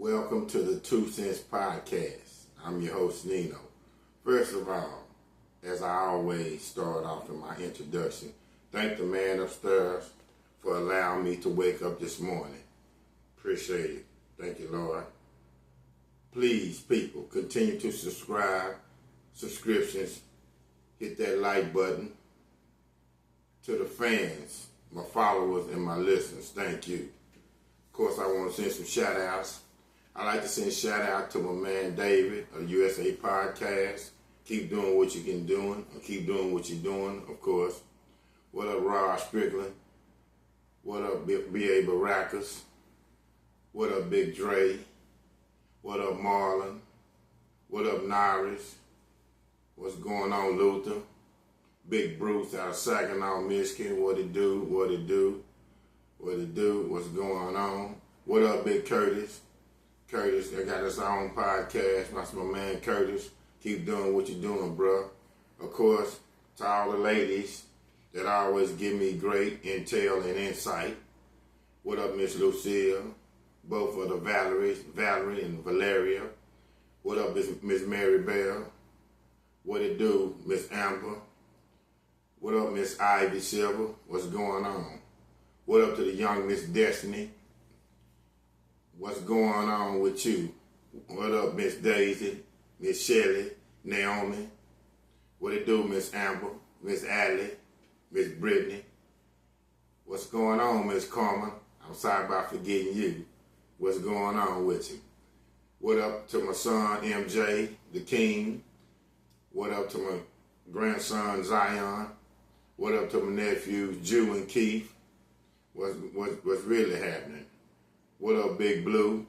Welcome to the 2 Cents Podcast. I'm your host, Nino. First of all, as I always start off in my introduction, thank the man upstairs for allowing me to wake up this morning. Appreciate it. Thank you, Lord. Please, people, continue to subscribe, subscriptions, hit that like button. To the fans, my followers, and my listeners, thank you. Of course, I want to send some shout outs. I like to send a shout out to my man David of USA Podcast. Keep doing what you've been doing, or keep doing what you're doing, of course. What up, Rod Strickland? What up, B.A. Baracus? What up, Big Dre? What up, Marlon? What up, Norris? What's going on, Luther? Big Bruce out of Saginaw, Michigan. What it do? What it do? What it do? What's going on? What up, Big Curtis? Curtis, I got his own podcast. That's my man Curtis. Keep doing what you're doing, bro. Of course, to all the ladies that always give me great intel and insight. What up, Miss Lucille? Both of the Valerie and Valeria. What up, Miss Mary Bell? What it do, Miss Amber? What up, Miss Ivy Silver? What's going on? What up to the young Miss Destiny? What's going on with you? What up, Miss Daisy, Miss Shelley, Naomi? What it do, Miss Amber, Miss Allie, Miss Brittany? What's going on, Miss Carmen? I'm sorry about forgetting you. What's going on with you? What up to my son, MJ, the King? What up to my grandson, Zion? What up to my nephews, Jew and Keith? What's really happening? What up, Big Blue?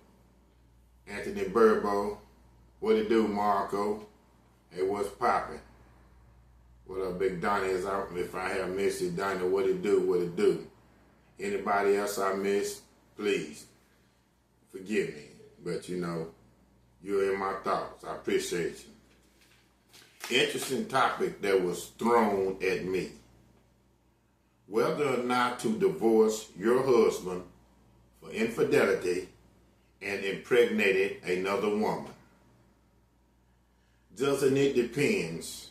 Anthony Burbo? What it do, Marco? Hey, what's poppin'? What up, Big Donnie? If I have missed it, Donnie, what it do? What it do? Anybody else I missed, please forgive me. But you know, you're in my thoughts. I appreciate you. Interesting topic that was thrown at me. Whether or not to divorce your husband for infidelity and impregnated another woman. Doesn't it depends,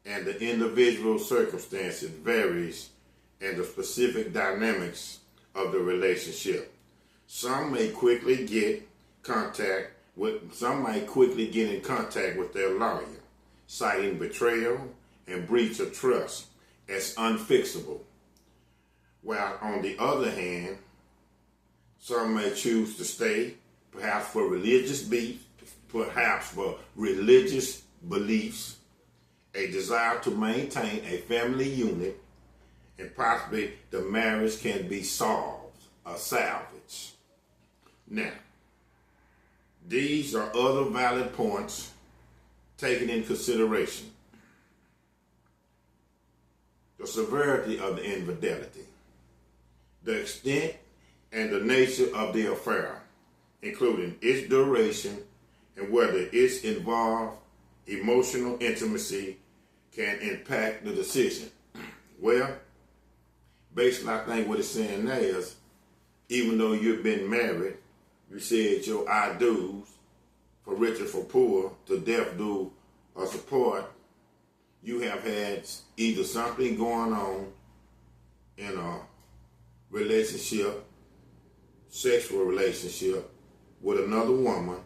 and the individual circumstances varies, and the specific dynamics of the relationship. Some may quickly get in contact with their lawyer, citing betrayal and breach of trust as unfixable. While on the other hand, some may choose to stay, perhaps for religious beliefs, a desire to maintain a family unit, and possibly the marriage can be solved or salvaged. Now, these are other valid points taken in consideration. The severity of the infidelity, the extent and the nature of the affair, including its duration and whether it's involved emotional intimacy, can impact the decision. Well, basically, I think what it's saying there is, even though you've been married, you said your I do's for rich or for poor, to death do or support, you have had either something going on in a relationship, sexual relationship with another woman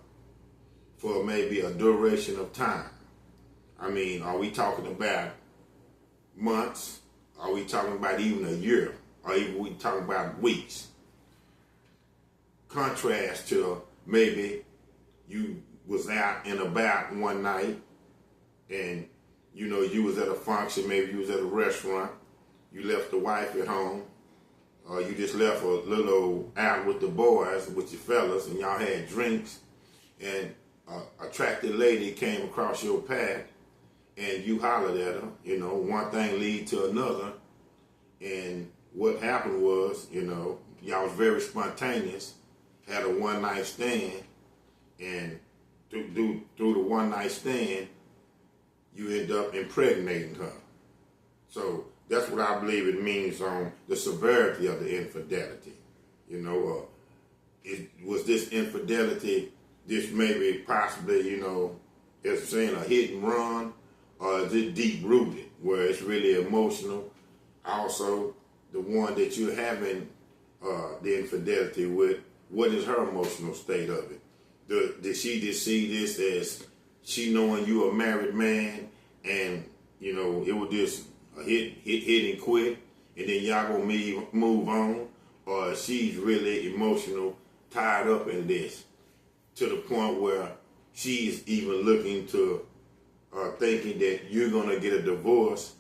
for maybe a duration of time. I mean, are we talking about months? Are we talking about even a year? Or even we talking about weeks? Contrast to maybe you was out and about one night and you know you was at a function, maybe you was at a restaurant, you left the wife at home, or you just left a little out with the boys, with your fellas, and y'all had drinks, and an attractive lady came across your path, and you hollered at her. You know, one thing lead to another, and what happened was, you know, y'all was very spontaneous, had a one-night stand, and through the one-night stand, you end up impregnating her. So that's what I believe it means on the severity of the infidelity. You know, Was this infidelity, this maybe possibly, as I'm saying, a hit and run, or is it deep rooted where it's really emotional? Also, the one that you're having the infidelity with, what is her emotional state of it? Did she just see this as she knowing you a married man and, it was just a hit and quit, and then y'all gonna move on? Or she's really emotional, tied up in this, to the point where she's even looking to, thinking that you're gonna get a divorce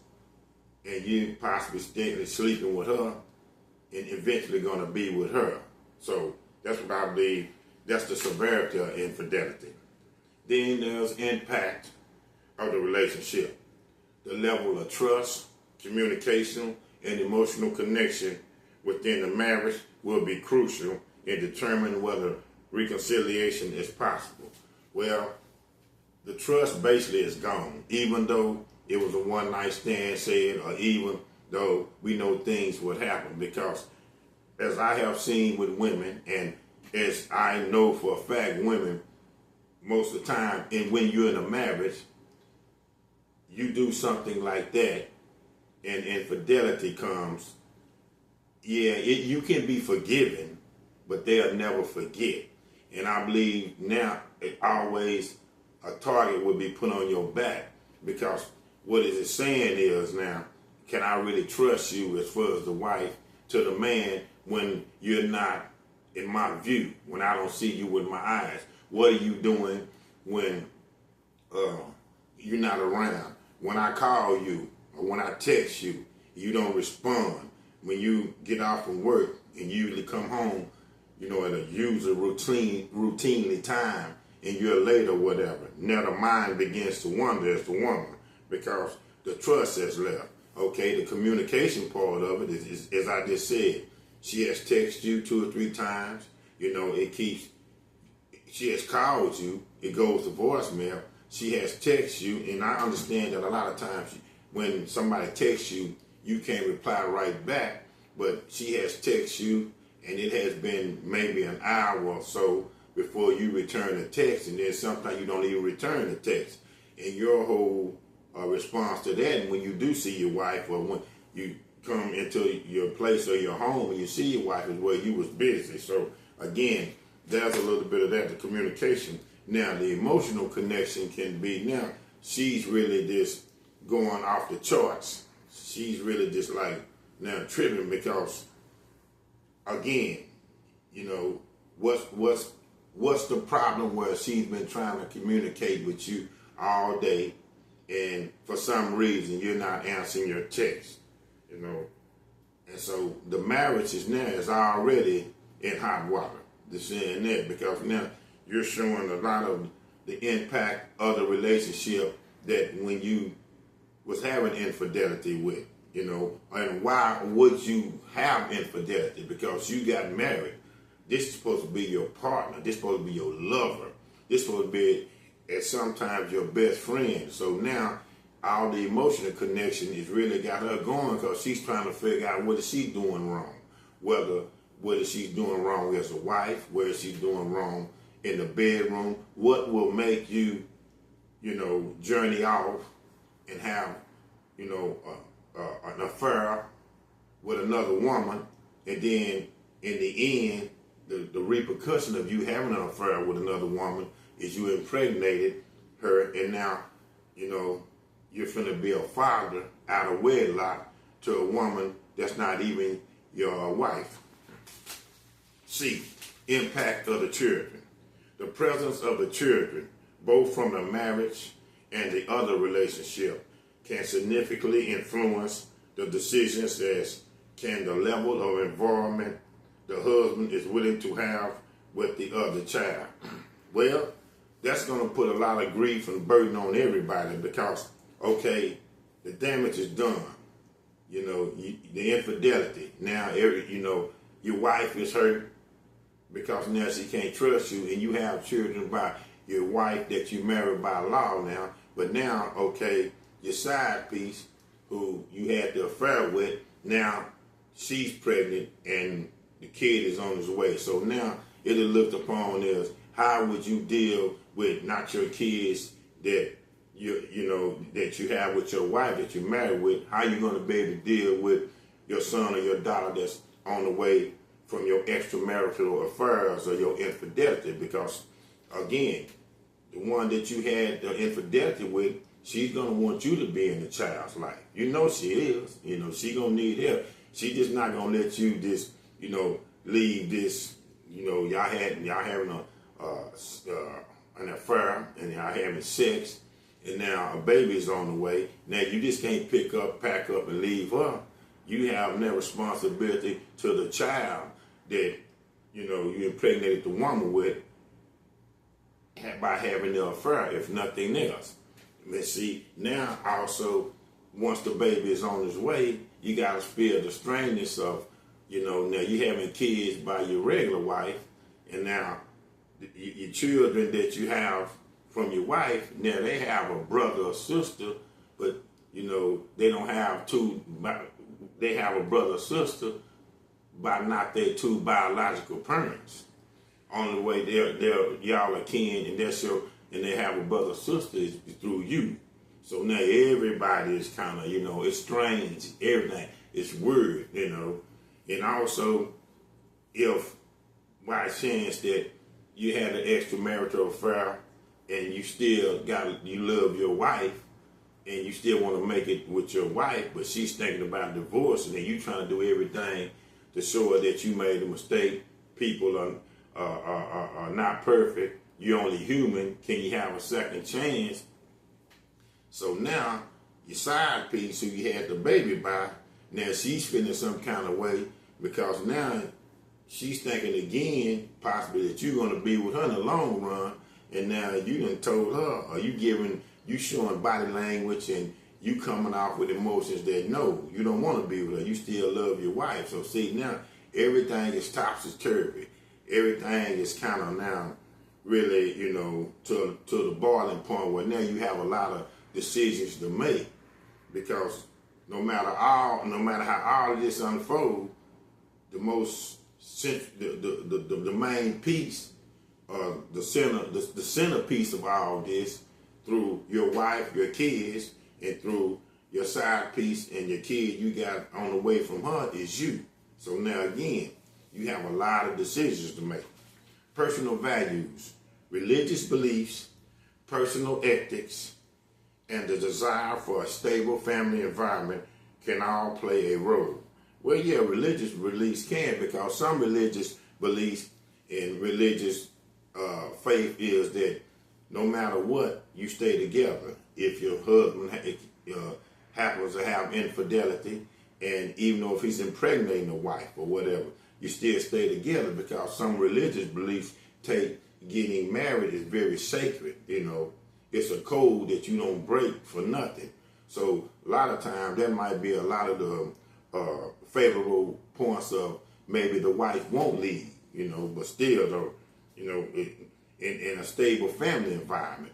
and you possibly sleeping with her and eventually gonna be with her. So that's what I believe, that's the severity of infidelity. Then there's impact of the relationship. The level of trust, communication, and emotional connection within the marriage will be crucial in determining whether reconciliation is possible. Well, the trust basically is gone, even though it was a one-night stand said, or even though we know things would happen, because as I have seen with women, and as I know for a fact, women, most of the time, and when you're in a marriage, you do something like that, and infidelity comes, you can be forgiven, but they'll never forget. And I believe now always a target would be put on your back, because what is it saying is now, can I really trust you as far as the wife to the man when you're not in my view, when I don't see you with my eyes? What are you doing when you're not around? When I call you or when I text you, you don't respond. When you get off from work and you usually come home, at a usual routinely time, and you're late or whatever. Now the mind begins to wonder as the woman, because the trust has left. Okay, the communication part of it is as I just said, she has texted you 2 or 3 times. She has called you, it goes to voicemail. She has texted you, and I understand that a lot of times when somebody texts you, you can't reply right back, but she has texted you, and it has been maybe an hour or so before you return the text, and then sometimes you don't even return the text. And your whole response to that, and when you do see your wife, or when you come into your place or your home and you see your wife, is where you was busy. So again, there's a little bit of that, the communication. Now the emotional connection can be, now she's really just going off the charts. She's really just like now tripping, because again, what's the problem where she's been trying to communicate with you all day, and for some reason you're not answering your text, and so the marriage is already in hot water. The saying that, because now you're showing a lot of the impact of the relationship that when you was having infidelity with, and why would you have infidelity? Because you got married. This is supposed to be your partner. This is supposed to be your lover. This is supposed to be, at sometimes, your best friend. So now, all the emotional connection is really got her going, because she's trying to figure out what is she doing wrong. What is she doing wrong as a wife? What is she doing wrong in the bedroom? What will make you, journey off and have, an affair with another woman, and then in the end, the repercussion of you having an affair with another woman is you impregnated her, and now, you're finna be a father out of wedlock to a woman that's not even your wife. C, impact of the children. The presence of the children, both from the marriage and the other relationship, can significantly influence the decisions, as can the level of involvement the husband is willing to have with the other child. Well, that's going to put a lot of grief and burden on everybody, because, okay, the damage is done. The infidelity. Now, your wife is hurt because now she can't trust you, and you have children by your wife that you married by law now. But now, okay, your side piece, who you had the affair with, now she's pregnant and the kid is on his way. So now it is looked upon as how would you deal with not your kids that that you have with your wife that you're married with. How you going to be able to deal with your son or your daughter that's on the way from your extramarital affairs or your infidelity? Because again, the one that you had the infidelity with, she's going to want you to be in the child's life. You know she is. She going to need help. She just not going to let you just, leave this, y'all having an affair and y'all having sex, and now a baby's on the way. Now you just can't pack up and leave her. You have no responsibility to the child that, you impregnated the woman with by having the affair, if nothing else. But see, now also, once the baby is on his way, you got to feel the strangeness of, now you having kids by your regular wife, and now your children that you have from your wife, now they have a brother or sister, but, they don't have they have a brother or sister by not their two biological parents. Only way y'all are kin, and they have a brother or sister is through you. So now everybody is kind of, it's strange. Everything is weird, And also, if by chance that you had an extramarital affair and you love your wife and you still want to make it with your wife, but she's thinking about divorce, and then you trying to do everything to show her that you made a mistake. People are not perfect. You're only human. Can you have a second chance? So now, your side piece who you had the baby by, now she's feeling some kind of way because now she's thinking again, possibly that you're going to be with her in the long run, and now you done told her, or you showing body language and you coming off with emotions that no, you don't want to be with her. You still love your wife. So see, now everything is topsy-turvy. Everything is kind of now really, to the boiling point where now you have a lot of decisions to make, because no matter how all of this unfolds, the main piece, the centerpiece of all this, through your wife, your kids, and through your side piece and your kid you got on the way from her, is you. So now again, you have a lot of decisions to make. Personal values, religious beliefs, personal ethics, and the desire for a stable family environment can all play a role. Well, yeah, religious beliefs can, because some religious beliefs and religious faith is that no matter what, you stay together. If your husband happens to have infidelity, and even though if he's impregnating a wife or whatever, you still stay together, because some religious beliefs take getting married is very sacred. It's a code that you don't break for nothing. So a lot of times that might be a lot of the favorable points of maybe the wife won't leave, but still though, in a stable family environment,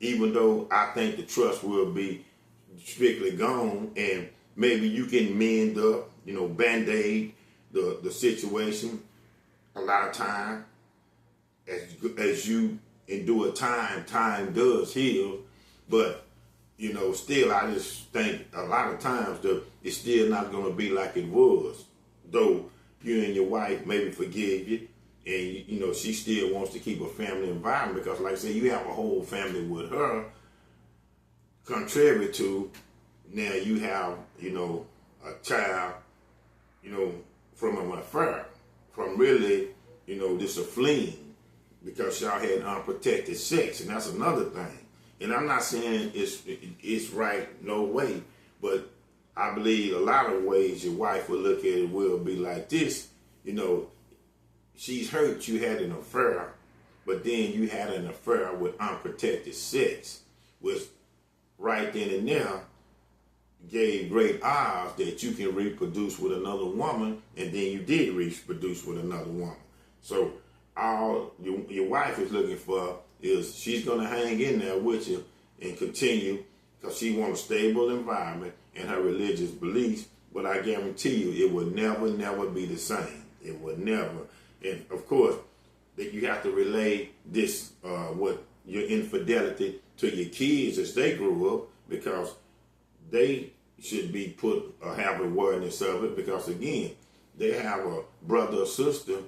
even though I think the trust will be strictly gone, and maybe you can mend up, band-aid the situation a lot of time. As you endure time does heal, but still I just think a lot of times it's still not going to be like it was, though you and your wife maybe forgive you, and she still wants to keep a family environment, because like I said, you have a whole family with her, contrary to now you have a child from an affair, from really this a fling, because y'all had unprotected sex, and that's another thing. And I'm not saying it's right, no way, but I believe a lot of ways your wife will look at it will be like this. She's hurt you had an affair, but then you had an affair with unprotected sex, which right then and there gave great odds that you can reproduce with another woman, and then you did reproduce with another woman. So all your wife is looking for is she's going to hang in there with you and continue, because she wants a stable environment and her religious beliefs, but I guarantee you it will never be the same. It will never. And of course, that you have to relay this, what your infidelity to your kids as they grow up, because they should be put or have awareness of it, because again, they have a brother or sister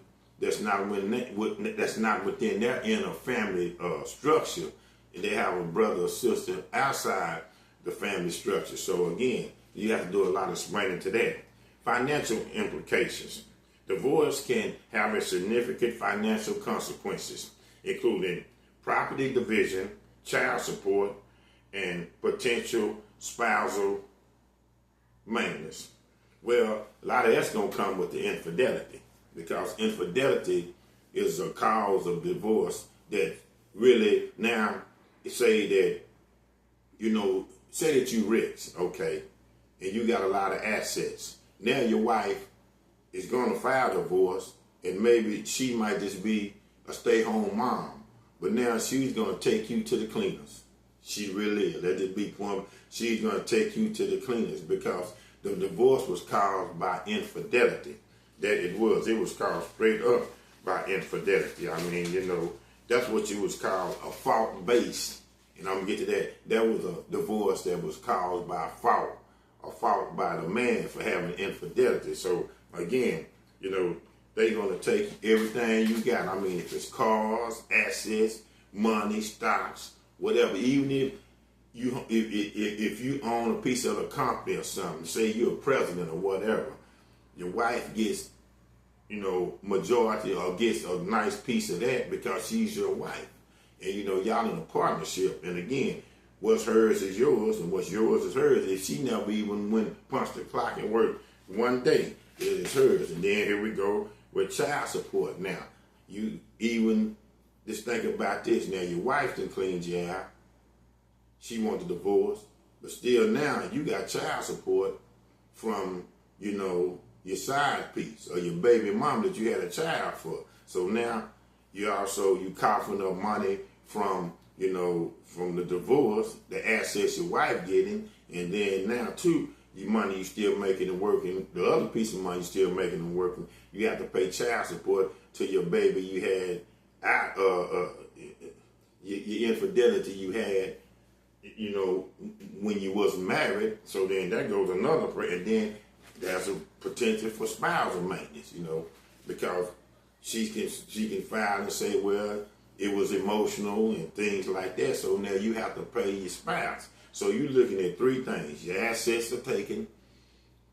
that's not within their inner family structure, and they have a brother or sister outside the family structure. So again, you have to do a lot of explaining to that. Financial implications. Divorce can have a significant financial consequences, including property division, child support, and potential spousal maintenance. Well, a lot of that's going to come with the infidelity, because infidelity is a cause of divorce that really now say that, say that you rich, okay, and you got a lot of assets. Now your wife is going to file divorce, and maybe she might just be a stay-home mom, but now she's going to take you to the cleaners. She really is. Let it be point. She's going to take you to the cleaners, because the divorce was caused by infidelity. That it was caused straight up by infidelity. I mean, that's what you was called, a fault-based. And I'm going to get to that. That was a divorce that was caused by a fault by the man for having infidelity. So again, they're going to take everything you got. I mean, if it's cars, assets, money, stocks, whatever. Even if you own a piece of a company or something, say you're a president or whatever, your wife gets, majority or gets a nice piece of that because she's your wife. And, y'all in a partnership. And again, what's hers is yours, and what's yours is hers. If she never even punched the clock and worked one day, it is hers. And then here we go with child support. Now, you even just think about this. Now, your wife done cleaned you out. She wanted a divorce. But still now, you got child support from, your side piece or your baby mom that you had a child for. So now you coughing up money from, from the divorce, the assets your wife getting, and then now too, your money you still making and working, the other piece of money you still making and working. You have to pay child support to your baby you had, your infidelity you had, when you wasn't married. So then that goes another, and then there's a potential for spousal maintenance, because she can file and say, well, it was emotional and things like that. So now you have to pay your spouse. So you're looking at three things. Your assets are taken,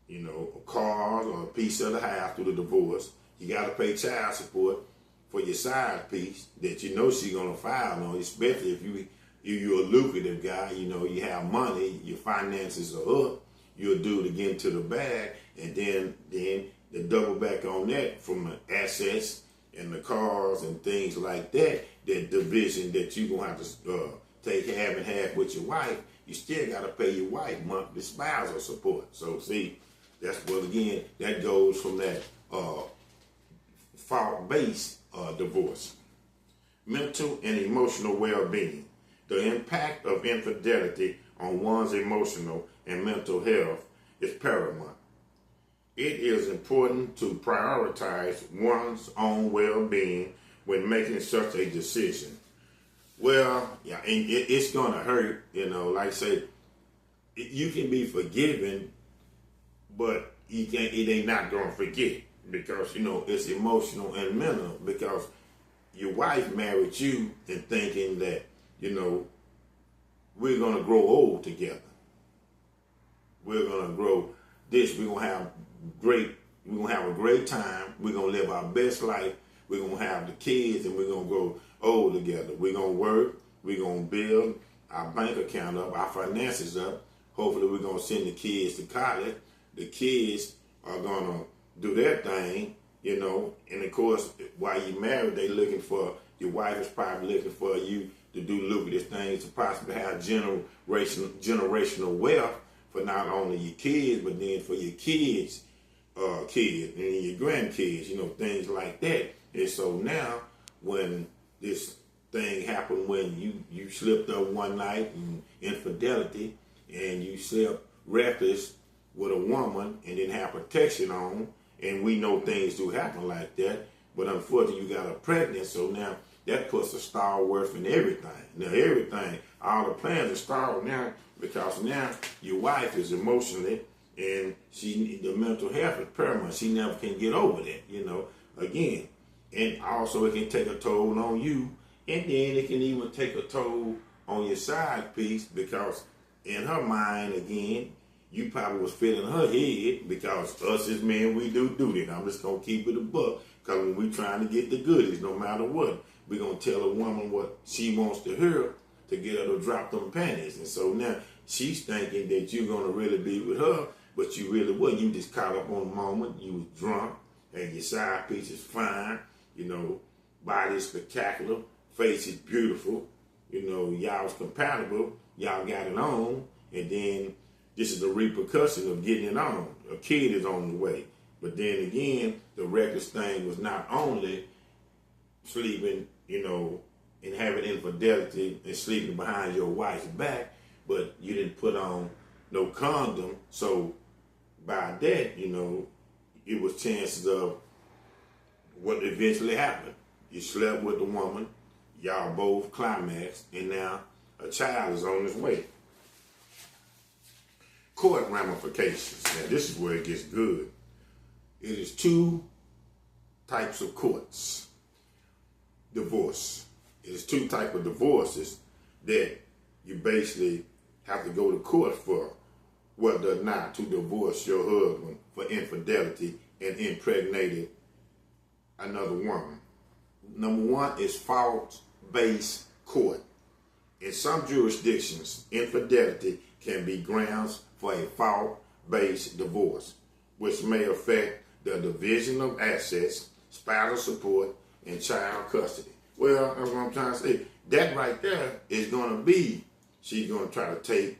a car or a piece of the house through the divorce. You got to pay child support for your side piece that she's going to file on, especially if you're a lucrative guy, you have money, your finances are up, you'll do it again to the bag, and then the double back on that from the assets and the cars and things like that, that division that you're going to have to take half and half with your wife, you still got to pay your wife monthly spousal support. So see, that's what, again, that goes from that fault-based divorce. Mental and emotional well-being. The impact of infidelity on one's emotional and mental health is paramount. It is important to prioritize one's own well-being when making such a decision. Well, yeah, and it's going to hurt, like I say, you can be forgiven, but it ain't not going to forget, because, it's emotional and mental, because your wife married you and thinking that, we're going to grow old together. We're going to grow this. We're going to have a great time. We're going to live our best life. We're going to have the kids, and we're going to grow old together. We're going to work. We're going to build our bank account up, our finances up. Hopefully, we're going to send the kids to college. The kids are going to do their thing, And of course, while you're married, your wife is probably looking for you to do lucrative things to possibly have generational wealth for not only your kids, but then for your kids' kids and your grandkids, things like that. And so now, when this thing happened, when you slipped up one night in infidelity, and you slept reckless with a woman and didn't have protection on, and we know things do happen like that, But unfortunately, you got her pregnant, so now that puts a star worth in everything. Now, everything, all the plans are stalled now because now your wife is emotionally and the mental health is paramount. She never can get over that, again. And also, it can take a toll on you, and then it can even take a toll on your side piece because in her mind, again, you probably was feeling her head because us as men, we do that. I'm just going to keep it a buck because when we trying to get the goodies, no matter what, we're going to tell a woman what she wants to hear to get her to drop them panties. And so now she's thinking that you're going to really be with her, but you really wasn't. You just caught up on the moment. You was drunk, and your side piece is fine. Body is spectacular. Face is beautiful. Y'all was compatible. Y'all got it on. And then this is the repercussion of getting it on. A kid is on the way. But then again, the reckless thing was not only sleeping, and having infidelity and sleeping behind your wife's back, but you didn't put on no condom. So by that, it was chances of what eventually happened. You slept with the woman, y'all both climaxed, and now a child is on his way. Court ramifications. Now this is where it gets good. It is two types of courts. Divorce. It is two types of divorces that you basically have to go to court for whether or not to divorce your husband for infidelity and impregnated another woman. Number one is fault-based court. In some jurisdictions, infidelity can be grounds for a fault-based divorce, which may affect the division of assets, spousal support, and child custody. Well, that's what I'm trying to say. That right there is going to be, she's going to try to take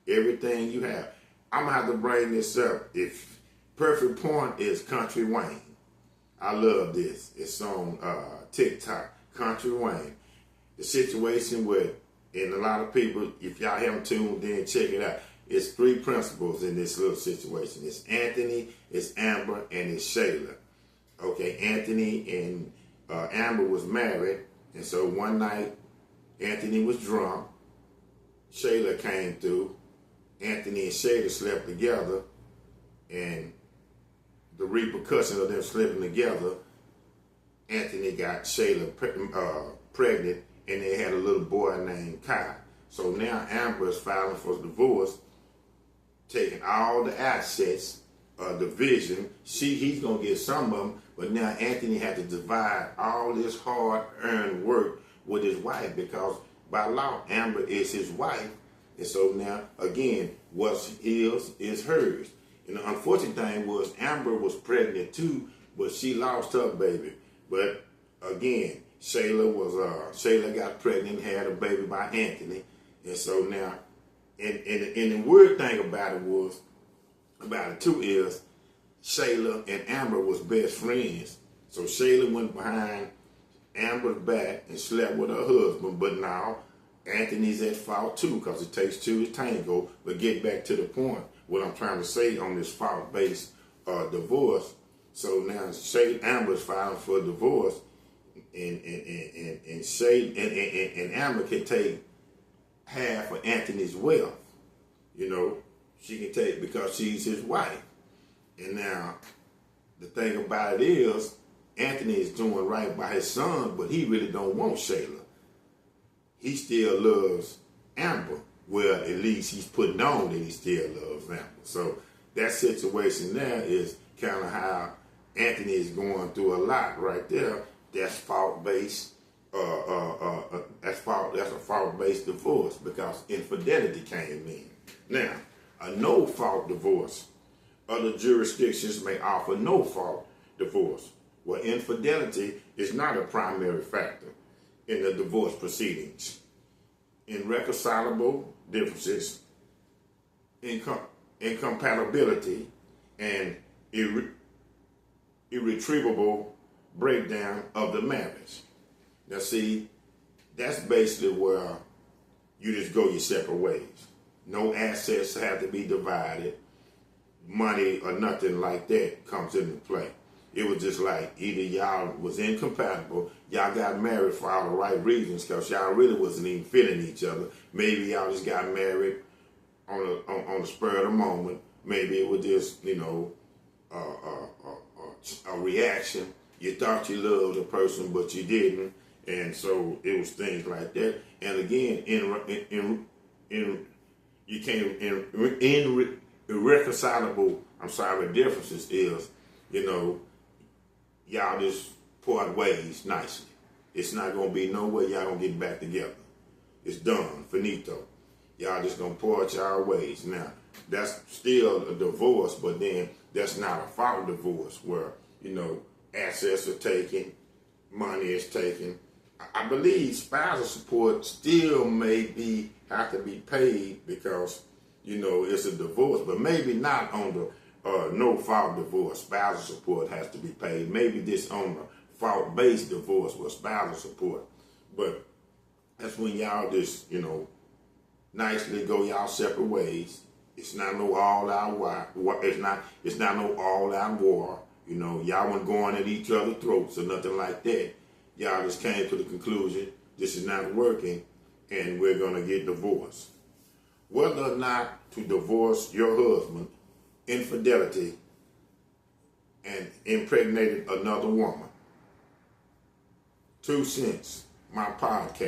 everything you have. I'm going to have to bring this up. If perfect point is Country Wayne. I love this. It's on TikTok, Country Wayne. The situation with, and a lot of people, if y'all haven't tuned in, check it out. It's three principles in this little situation. It's Anthony, it's Amber, and it's Shayla. Okay, Anthony and Amber was married, and so one night, Anthony was drunk. Shayla came through. Anthony and Shayla slept together, and the repercussion of them sleeping together, Anthony got Shayla pregnant, and they had a little boy named Kai. So now Amber is filing for divorce, taking all the assets, division. He's going to get some of them, but now Anthony had to divide all this hard-earned work with his wife because by law, Amber is his wife. And so now, again, what's his is hers. And the unfortunate thing was Amber was pregnant too, but she lost her baby. But again, Shayla got pregnant, had a baby by Anthony. And so now, and the weird thing about it too is Shayla and Amber was best friends. So Shayla went behind Amber's back and slept with her husband, but now Anthony's at fault too because it takes two to tango. But get back to the point, what I'm trying to say on this fault-based divorce. So now Amber's filing for divorce, and Amber can take half of Anthony's wealth. She can take because she's his wife. And now the thing about it is Anthony is doing right by his son, but he really don't want Shayla. He still loves Amber. Well, at least he's putting on that he still loves Amber. So that situation there is kind of how Anthony is going through a lot right there. That's fault-based. That's a fault-based divorce because infidelity came in. Now, a no-fault divorce. Other jurisdictions may offer no-fault divorce, where infidelity is not a primary factor in the divorce proceedings. Irreconcilable differences, incompatibility, and irretrievable breakdown of the marriage. Now see, that's basically where you just go your separate ways. No assets have to be divided. Money or nothing like that comes into play. It was just like either y'all was incompatible, y'all got married for all the right reasons because y'all really wasn't even feeling each other. Maybe y'all just got married on the spur of the moment. Maybe it was just, a reaction. You thought you loved a person, but you didn't. And so it was things like that. And again, irreconcilable, differences is, y'all just part ways nicely. It's not going to be no way y'all going to get back together. It's done, finito. Y'all just going to part y'all ways. Now, that's still a divorce, but then that's not a fault divorce where, assets are taken, money is taken. I believe spousal support still may have to be paid because, it's a divorce, but maybe not on the no-fault divorce. Spousal support has to be paid. Maybe this on the fault-based divorce with spousal support. But that's when y'all just, nicely go y'all separate ways. It's not no all-out war. It's not no all-out war. Y'all weren't going at each other's throats or nothing like that. Y'all just came to the conclusion this is not working and we're going to get divorced. Whether or not to divorce your husband, infidelity, and impregnated another woman. 2 cents, my podcast.